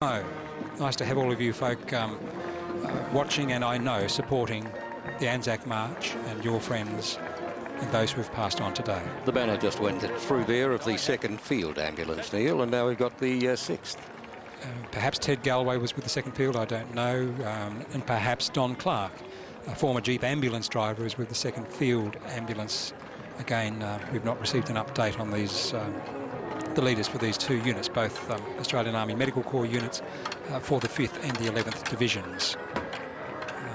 Oh, nice to have all of you folk watching and I know supporting the Anzac March and your friends and those who have passed on today. The banner just went through there of the 2nd Field Ambulance, Neil, and now we've got the 6th. Perhaps Ted Galloway was with the 2nd Field, I don't know, and perhaps Don Clark, a former Jeep ambulance driver, is with the 2nd Field Ambulance. Again, we've not received an update on these the leaders for these two units, both Australian Army Medical Corps units for the 5th and the 11th Divisions.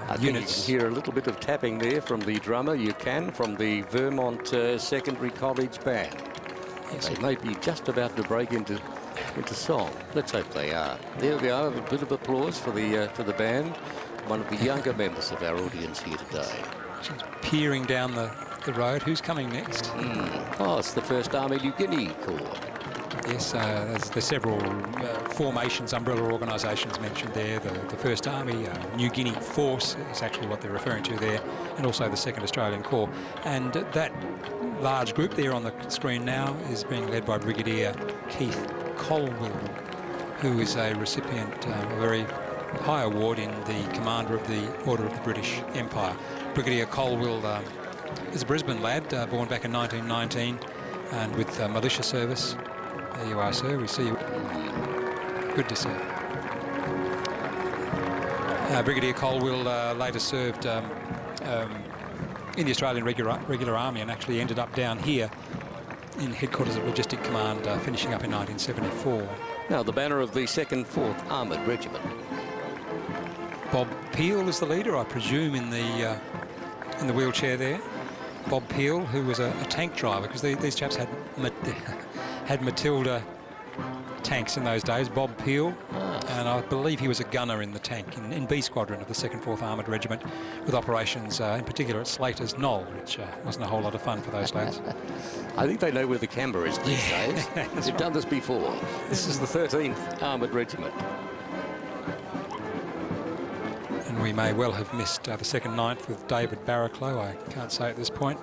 I think you can hear a little bit of tapping there from the drummer. You can, from the Vermont Secondary College Band. Yes, they may be just about to break into song. Let's hope they are. There we are, a bit of applause for the band. One of the younger members of our audience here today. She's peering down the road. Who's coming next? Oh, it's the 1st Army New Guinea Corps. Yes, there's several formations, umbrella organisations mentioned there. The 1st Army, New Guinea Force is actually what they're referring to there, and also the 2nd Australian Corps. And that large group there on the screen now is being led by Brigadier Keith Colwell, who is a recipient of a very high award in the Commander of the Order of the British Empire. Brigadier Colwell is a Brisbane lad, born back in 1919, and with militia service. There you are, sir. We see you. Good to see you. Brigadier Colwell later served in the Australian Regular Army and actually ended up down here in headquarters of Logistic Command, finishing up in 1974. Now the banner of the 2nd 4th Armoured Regiment. Bob Peel is the leader, I presume, in the wheelchair there. Bob Peel, who was a tank driver, because these chaps had Matilda tanks in those days. Bob Peel, and I believe he was a gunner in the tank in B Squadron of the 2nd 4th Armoured Regiment, with operations in particular at Slater's Knoll, which wasn't a whole lot of fun for those lads. I think they know where the Canberra is these days. They've done this before. This is the 13th Armoured Regiment. And we may well have missed the 2nd 9th with David Barraclough. I can't say at this point.